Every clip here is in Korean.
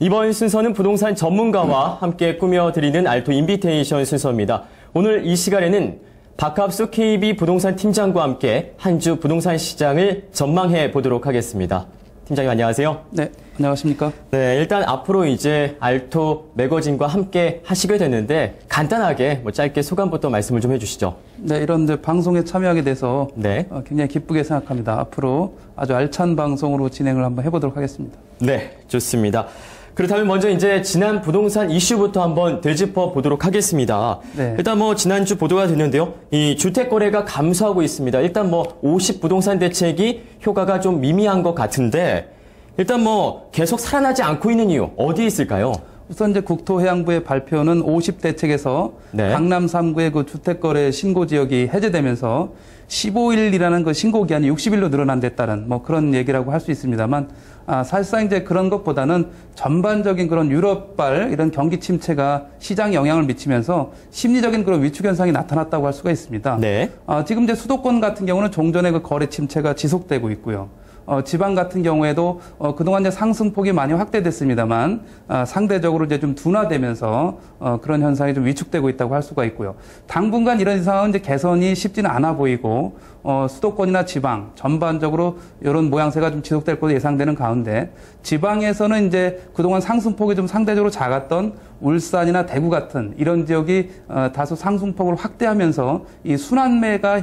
이번 순서는 부동산 전문가와 함께 꾸며드리는 알토 인비테이션 순서입니다. 오늘 이 시간에는 박합수 KB 부동산 팀장과 함께 한 주 부동산 시장을 전망해 보도록 하겠습니다. 팀장님 안녕하세요. 네, 안녕하십니까? 네, 일단 앞으로 이제 알토 매거진과 함께 하시게 됐는데 간단하게 짧게 소감부터 말씀을 좀 해주시죠. 네, 이런 방송에 참여하게 돼서 네. 굉장히 기쁘게 생각합니다. 앞으로 아주 알찬 방송으로 진행을 한번 해보도록 하겠습니다. 네, 좋습니다. 그렇다면 먼저 이제 지난 부동산 이슈부터 한번 되짚어 보도록 하겠습니다. 네. 일단 지난주 보도가 됐는데요. 이 주택 거래가 감소하고 있습니다. 일단 50 부동산 대책이 효과가 좀 미미한 것 같은데 일단 계속 살아나지 않고 있는 이유 어디에 있을까요? 우선 이제 국토해양부의 발표는 50 대책에서 네. 강남 3구의 그 주택 거래 신고 지역이 해제되면서 15일이라는 그 신고 기한이 60일로 늘어난댔다는 그런 얘기라고 할 수 있습니다만 사실상 이제 그런 것보다는 전반적인 그런 유럽발 이런 경기 침체가 시장에 영향을 미치면서 심리적인 그런 위축 현상이 나타났다고 할 수가 있습니다. 네. 지금 이제 수도권 같은 경우는 종전의 그 거래 침체가 지속되고 있고요. 지방 같은 경우에도 그동안 이제 상승폭이 많이 확대됐습니다만 상대적으로 이제 좀 둔화되면서 그런 현상이 좀 위축되고 있다고 할 수가 있고요. 당분간 이런 상황은 이제 개선이 쉽지는 않아 보이고 수도권이나 지방 전반적으로 이런 모양새가 좀 지속될 것으로 예상되는 가운데 지방에서는 이제 그동안 상승폭이 좀 상대적으로 작았던 울산이나 대구 같은 이런 지역이 다소 상승폭을 확대하면서 이 순환매가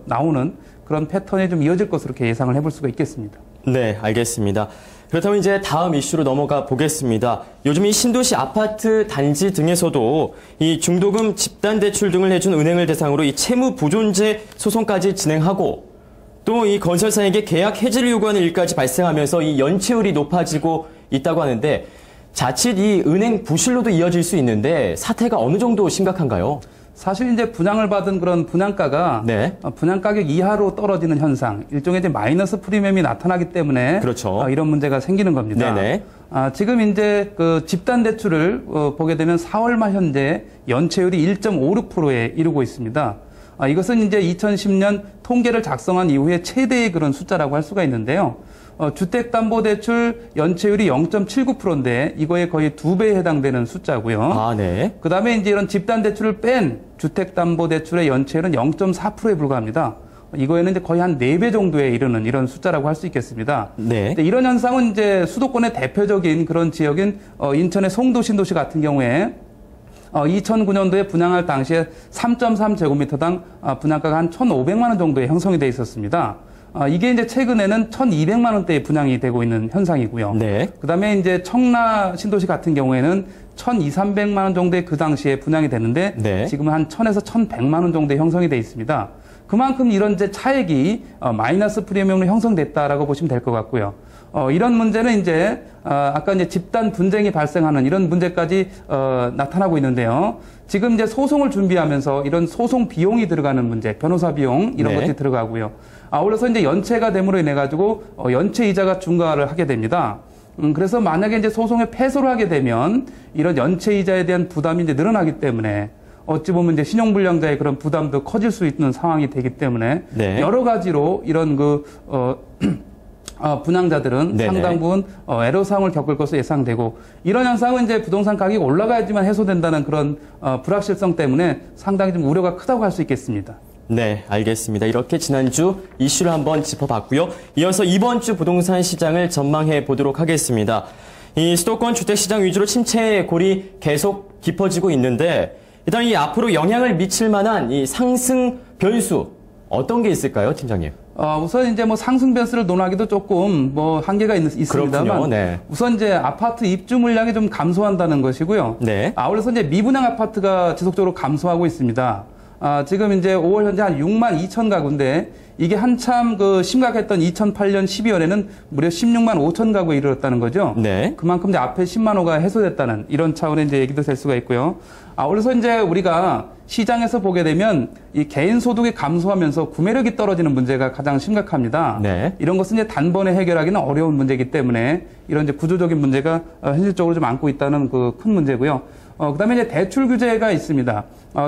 나오는 그런 패턴이 좀 이어질 것으로 이렇게 예상을 해볼 수가 있겠습니다. 네, 알겠습니다. 그렇다면 이제 다음 이슈로 넘어가 보겠습니다. 요즘 이 신도시 아파트 단지 등에서도 이 중도금 집단 대출 등을 해준 은행을 대상으로 이 채무 부존재 소송까지 진행하고 또 이 건설사에게 계약 해지를 요구하는 일까지 발생하면서 이 연체율이 높아지고 있다고 하는데 자칫 이 은행 부실로도 이어질 수 있는데 사태가 어느 정도 심각한가요? 사실 이제 분양을 받은 그런 분양가가 네. 분양 가격 이하로 떨어지는 현상, 일종의 이제 마이너스 프리미엄이 나타나기 때문에 그렇죠. 이런 문제가 생기는 겁니다. 네네. 지금 이제 그 집단 대출을 보게 되면 4월 말 현재 연체율이 1.56%에 이르고 있습니다. 이것은 이제 2010년 통계를 작성한 이후에 최대의 그런 숫자라고 할 수가 있는데요. 주택담보대출 연체율이 0.79%인데 이거에 거의 2배에 해당되는 숫자고요. 네. 그다음에 이제 이런 집단대출을 뺀 주택담보대출의 연체율은 0.4%에 불과합니다. 이거에는 이제 거의 한 4배 정도에 이르는 이런 숫자라고 할 수 있겠습니다. 네. 근데 이런 현상은 이제 수도권의 대표적인 그런 지역인 인천의 송도 신도시 같은 경우에 2009년도에 분양할 당시에 3.3제곱미터당 분양가가 한 1,500만 원 정도에 형성이 돼 있었습니다. 이게 이제 최근에는 1,200만 원대에 분양이 되고 있는 현상이고요. 네. 그다음에 이제 청라 신도시 같은 경우에는 1,200~300만 원 정도에 그 당시에 분양이 되는데 네. 지금은 한 1,000에서 1,100만 원 정도에 형성이 돼 있습니다. 그만큼 이런 이제 차액이 마이너스 프리미엄으로 형성됐다라고 보시면 될 것 같고요. 이런 문제는 이제 아까 이제 집단 분쟁이 발생하는 이런 문제까지 나타나고 있는데요. 지금 이제 소송을 준비하면서 이런 소송 비용이 들어가는 문제, 변호사 비용 이런 네. 것들이 들어가고요. 아울러서 이제 연체가 됨으로 인해 가지고 연체 이자가 증가를 하게 됩니다. 그래서 만약에 이제 소송에 패소를 하게 되면 이런 연체 이자에 대한 부담이 이제 늘어나기 때문에 어찌 보면 이제 신용불량자의 그런 부담도 커질 수 있는 상황이 되기 때문에 네. 여러 가지로 이런 분양자들은 네네. 상당 부분 애로사항을 겪을 것으로 예상되고 이런 현상은 이제 부동산 가격이 올라가야지만 해소된다는 그런 불확실성 때문에 상당히 좀 우려가 크다고 할 수 있겠습니다. 네, 알겠습니다. 이렇게 지난주 이슈를 한번 짚어봤고요. 이어서 이번 주 부동산 시장을 전망해 보도록 하겠습니다. 이 수도권 주택시장 위주로 침체의 골이 계속 깊어지고 있는데 일단 이 앞으로 영향을 미칠 만한 이 상승 변수 어떤 게 있을까요, 팀장님? 우선 이제 상승 변수를 논하기도 조금 한계가 있습니다만 그렇군요. 네. 우선 이제 아파트 입주 물량이 좀 감소한다는 것이고요. 네. 아울러서 이제 미분양 아파트가 지속적으로 감소하고 있습니다. 지금 이제 5월 현재 한 6만 2천 가구인데 이게 한참 심각했던 2008년 12월에는 무려 16만 5천 가구에 이르렀다는 거죠. 네. 그만큼 이제 앞에 10만 호가 해소됐다는 이런 차원의 이제 얘기도 될 수가 있고요. 아울러서 이제 우리가 시장에서 보게 되면 이 개인 소득이 감소하면서 구매력이 떨어지는 문제가 가장 심각합니다. 네. 이런 것은 이제 단번에 해결하기는 어려운 문제이기 때문에 이런 이제 구조적인 문제가 현실적으로 좀 안고 있다는 그 큰 문제고요. 그다음에 이제 대출 규제가 있습니다.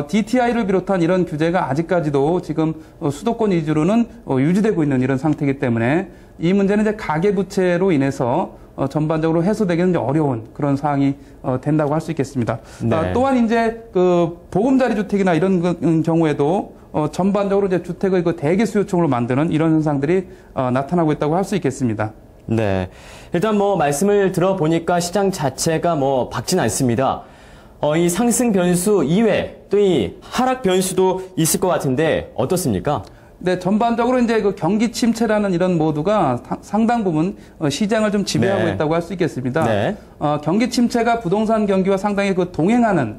DTI를 비롯한 이런 규제가 아직까지도 지금 수도권 위주로는 유지되고 있는 이런 상태이기 때문에 이 문제는 이제 가계부채로 인해서 전반적으로 해소되기는 이제 어려운 그런 상황이 된다고 할 수 있겠습니다. 네. 또한 이제 그 보금자리 주택이나 이런 경우에도 전반적으로 이제 주택의 그 대기 수요층으로 만드는 이런 현상들이 나타나고 있다고 할 수 있겠습니다. 네. 일단 뭐 말씀을 들어보니까 시장 자체가 뭐 밝진 않습니다. 이 상승 변수 이외 또 이 하락 변수도 있을 것 같은데 어떻습니까? 네, 전반적으로 이제 그 경기 침체라는 이런 모두가 상당 부분 시장을 좀 지배하고 네. 있다고 할 수 있겠습니다. 네. 경기 침체가 부동산 경기와 상당히 그 동행하는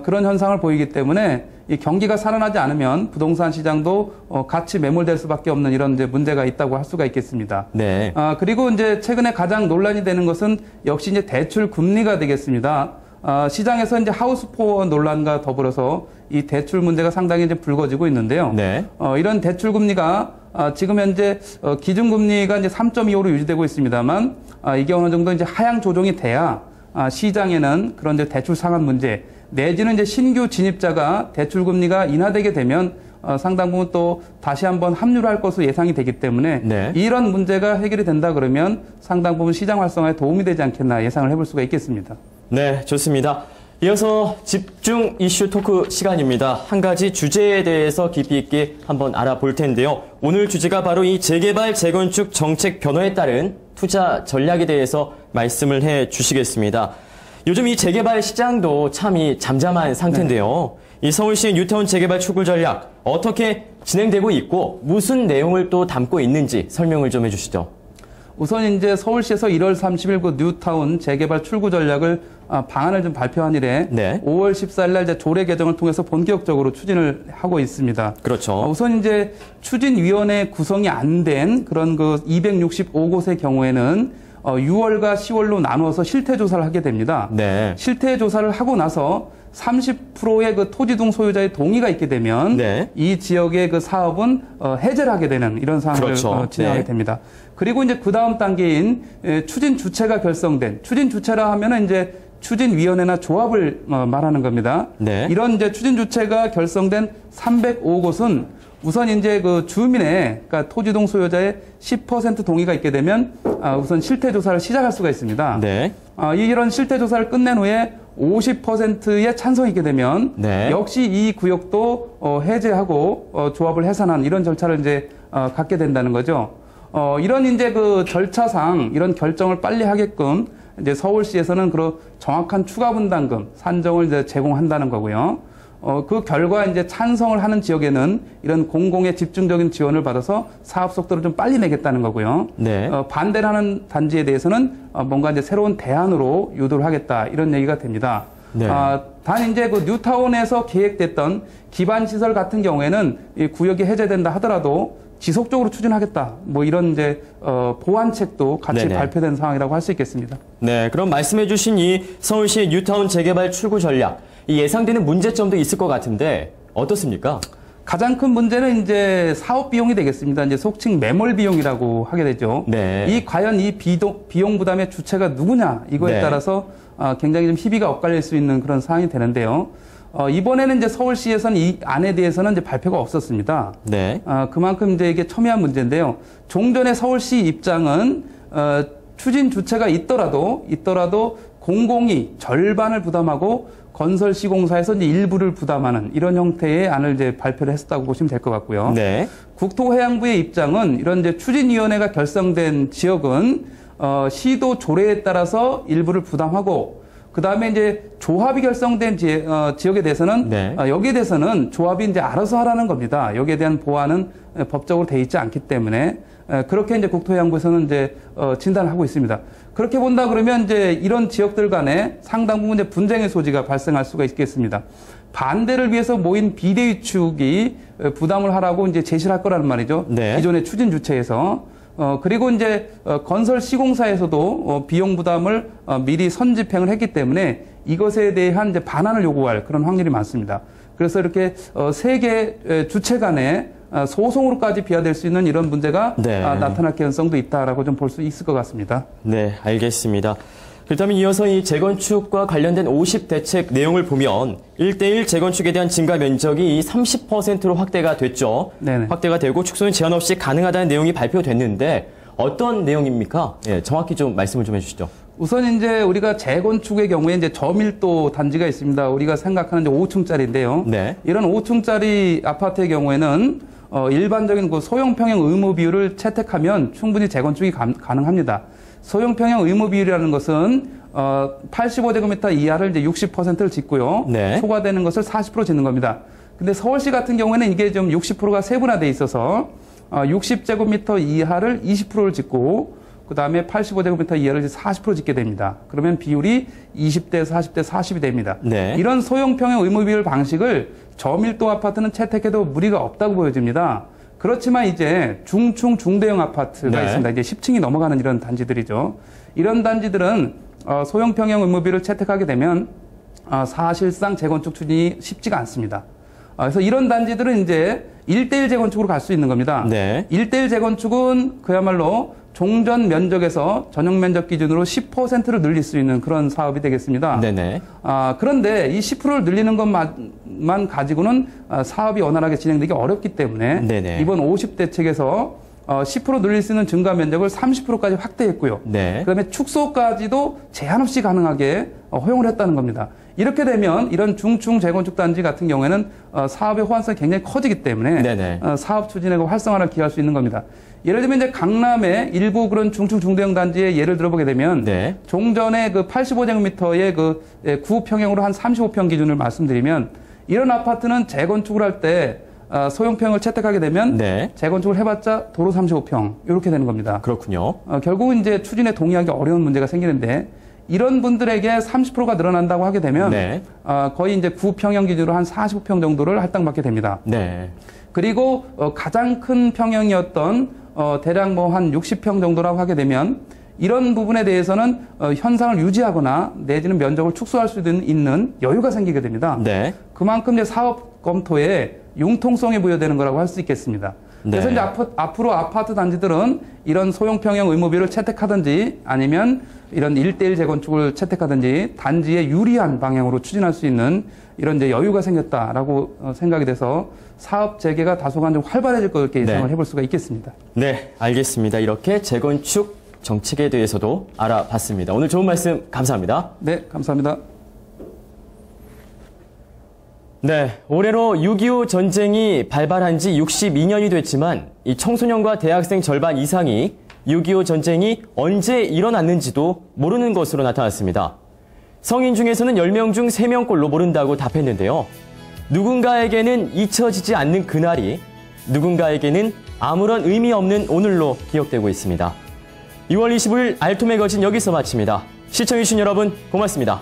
그런 현상을 보이기 때문에 이 경기가 살아나지 않으면 부동산 시장도 같이 매몰될 수밖에 없는 이런 이제 문제가 있다고 할 수가 있겠습니다. 네. 그리고 이제 최근에 가장 논란이 되는 것은 역시 이제 대출 금리가 되겠습니다. 시장에서 이제 하우스포어 논란과 더불어서 이 대출 문제가 상당히 이제 불거지고 있는데요. 네. 이런 대출 금리가 지금 현재 기준금리가 이제 3.25로 유지되고 있습니다만 이게 어느 정도 이제 하향 조정이 돼야 시장에는 그런 이제 대출 상환 문제 내지는 이제 신규 진입자가 대출 금리가 인하되게 되면 상당 부분 또 다시 한번 합류를 할 것으로 예상이 되기 때문에 네. 이런 문제가 해결이 된다 그러면 상당 부분 시장 활성화에 도움이 되지 않겠나 예상을 해볼 수가 있겠습니다. 네, 좋습니다. 이어서 집중 이슈 토크 시간입니다. 한 가지 주제에 대해서 깊이 있게 한번 알아볼 텐데요. 오늘 주제가 바로 이 재개발, 재건축 정책 변화에 따른 투자 전략에 대해서 말씀을 해 주시겠습니다. 요즘 이 재개발 시장도 참 이 잠잠한 상태인데요. 이 서울시 뉴타운 재개발 추구 전략 어떻게 진행되고 있고 무슨 내용을 또 담고 있는지 설명을 좀 해주시죠. 우선 이제 서울시에서 1월 30일 그 뉴타운 재개발 출구 전략을 방안을 좀 발표한 이래 네. 5월 14일 날 이제 조례 개정을 통해서 본격적으로 추진을 하고 있습니다. 그렇죠. 우선 이제 추진위원회 구성이 안 된 그런 그 265곳의 경우에는 6월과 10월로 나누어서 실태 조사를 하게 됩니다. 네. 실태 조사를 하고 나서 30%의 그 토지등 소유자의 동의가 있게 되면 네. 이 지역의 그 사업은 해제를 하게 되는 이런 상황을 그렇죠. 진행하게 네. 됩니다. 그리고 이제 그 다음 단계인 추진 주체가 결성된 추진 주체라 하면은 이제 추진위원회나 조합을 말하는 겁니다. 네. 이런 이제 추진 주체가 결성된 305곳은 우선 이제 그 주민의 그러니까 토지동 소유자의 10% 동의가 있게 되면 우선 실태 조사를 시작할 수가 있습니다. 네. 이런 실태 조사를 끝낸 후에 50%의 찬성이 있게 되면 네. 역시 이 구역도 해제하고 조합을 해산한 이런 절차를 이제 갖게 된다는 거죠. 이런 이제 그 절차상 이런 결정을 빨리 하게끔 이제 서울시에서는 그런 정확한 추가 분담금 산정을 이제 제공한다는 거고요. 그 결과 이제 찬성을 하는 지역에는 이런 공공의 집중적인 지원을 받아서 사업 속도를 좀 빨리 내겠다는 거고요. 네. 반대를 하는 단지에 대해서는 뭔가 이제 새로운 대안으로 유도를 하겠다 이런 얘기가 됩니다. 네. 단 이제 그 뉴타운에서 계획됐던 기반 시설 같은 경우에는 이 구역이 해제된다 하더라도 지속적으로 추진하겠다. 뭐 이런 이제 보완책도 같이 네네. 발표된 상황이라고 할 수 있겠습니다. 네, 그럼 말씀해주신 이 서울시 뉴타운 재개발 출구 전략, 이 예상되는 문제점도 있을 것 같은데 어떻습니까? 가장 큰 문제는 이제 사업 비용이 되겠습니다. 이제 속칭 매몰 비용이라고 하게 되죠. 네. 이 과연 이 비용 부담의 주체가 누구냐 이거에 네. 따라서 굉장히 좀 희비가 엇갈릴 수 있는 그런 상황이 되는데요. 이번에는 이제 서울시에서는 이 안에 대해서는 이제 발표가 없었습니다. 네. 그만큼 이제 이게 첨예한 문제인데요. 종전의 서울시 입장은 추진 주체가 있더라도 공공이 절반을 부담하고 건설시공사에서 이제 일부를 부담하는 이런 형태의 안을 이제 발표를 했었다고 보시면 될 것 같고요. 네. 국토해양부의 입장은 이런 이제 추진위원회가 결성된 지역은 시도 조례에 따라서 일부를 부담하고 그 다음에 이제 조합이 결성된 지역에 대해서는 네. 여기에 대해서는 조합이 이제 알아서 하라는 겁니다. 여기에 대한 보완은 법적으로 돼 있지 않기 때문에 그렇게 이제 국토해양부에서는 이제 진단을 하고 있습니다. 그렇게 본다 그러면 이제 이런 지역들 간에 상당 부분 이제 분쟁의 소지가 발생할 수가 있겠습니다. 반대를 위해서 모인 비대위 축이 부담을 하라고 이제 제시를 할 거라는 말이죠. 네. 기존의 추진 주체에서. 그리고 이제 건설 시공사에서도 비용 부담을 미리 선집행을 했기 때문에 이것에 대한 이제 반환을 요구할 그런 확률이 많습니다. 그래서 이렇게 세 개 주체 간에 소송으로까지 비화될 수 있는 이런 문제가 네. 나타날 가능성도 있다라고 좀 볼 수 있을 것 같습니다. 네, 알겠습니다. 그렇다면 이어서 이 재건축과 관련된 50대책 내용을 보면 1대1 재건축에 대한 증가 면적이 30%로 확대가 됐죠. 네네. 확대가 되고 축소는 제한 없이 가능하다는 내용이 발표됐는데 어떤 내용입니까? 예, 정확히 좀 말씀을 좀 해주시죠. 우선 이제 우리가 재건축의 경우에 이제 저밀도 단지가 있습니다. 우리가 생각하는 이제 5층짜리인데요. 네. 이런 5층짜리 아파트의 경우에는 일반적인 그 소형 평형 의무 비율을 채택하면 충분히 재건축이 가능합니다. 소형 평형 의무 비율이라는 것은 85제곱미터 이하를 이제 60%를 짓고요. 네. 초과되는 것을 40% 짓는 겁니다. 근데 서울시 같은 경우에는 이게 좀 60%가 세분화돼 있어서 60제곱미터 이하를 20%를 짓고 그 다음에 85제곱미터 이하를 40% 짓게 됩니다. 그러면 비율이 20대 40대 40이 됩니다. 네. 이런 소형 평형 의무 비율 방식을 저밀도 아파트는 채택해도 무리가 없다고 보여집니다. 그렇지만 이제 중충 중대형 아파트가 네. 있습니다. 이제 10층이 넘어가는 이런 단지들이죠. 이런 단지들은 소형 평형 의무 비율을 채택하게 되면 사실상 재건축 추진이 쉽지가 않습니다. 그래서 이런 단지들은 이제 1대1 재건축으로 갈 수 있는 겁니다. 네. 1대1 재건축은 그야말로 종전 면적에서 전용 면적 기준으로 10%를 늘릴 수 있는 그런 사업이 되겠습니다. 네네. 그런데 이 10%를 늘리는 것만 가지고는 사업이 원활하게 진행되기 어렵기 때문에 네네. 이번 50대책에서 10% 늘릴 수 있는 증가 면적을 30%까지 확대했고요. 네. 그다음에 축소까지도 제한 없이 가능하게 허용을 했다는 겁니다. 이렇게 되면 이런 중충 재건축 단지 같은 경우에는 사업의 호환성이 굉장히 커지기 때문에 네네. 사업 추진에 활성화를 기할 수 있는 겁니다. 예를 들면 이제 강남의 일부 그런 중충 중대형 단지의 예를 들어보게 되면 네. 종전에 그 85제곱미터의 그 구평형으로 한 35평 기준을 말씀드리면 이런 아파트는 재건축을 할 때 소형평을 채택하게 되면 네. 재건축을 해봤자 도로 35평 이렇게 되는 겁니다. 그렇군요. 결국은 이제 추진에 동의하기 어려운 문제가 생기는데 이런 분들에게 30%가 늘어난다고 하게 되면 네. 거의 이제 구평형 기준으로 한 45평 정도를 할당받게 됩니다. 네. 그리고 가장 큰 평형이었던 대략 뭐 한 60평 정도라고 하게 되면 이런 부분에 대해서는 현상을 유지하거나 내지는 면적을 축소할 수 있는 여유가 생기게 됩니다. 네. 그만큼 이제 사업 검토에 융통성이 부여되는 거라고 할 수 있겠습니다. 그래서 네. 이제 앞으로 아파트 단지들은 이런 소형 평형 의무비를 채택하든지 아니면 이런 1대1 재건축을 채택하든지 단지에 유리한 방향으로 추진할 수 있는 이런 이제 여유가 생겼다라고 생각이 돼서 사업 재개가 다소간 좀 활발해질 것 같게 예상을 네. 해볼 수가 있겠습니다. 네, 알겠습니다. 이렇게 재건축 정책에 대해서도 알아봤습니다. 오늘 좋은 말씀 감사합니다. 네, 감사합니다. 네, 올해로 6.25 전쟁이 발발한 지 62년이 됐지만 이 청소년과 대학생 절반 이상이 6.25 전쟁이 언제 일어났는지도 모르는 것으로 나타났습니다. 성인 중에서는 10명 중 3명꼴로 모른다고 답했는데요. 누군가에게는 잊혀지지 않는 그날이 누군가에게는 아무런 의미 없는 오늘로 기억되고 있습니다. 2월 25일 알토 매거진 여기서 마칩니다. 시청해주신 여러분 고맙습니다.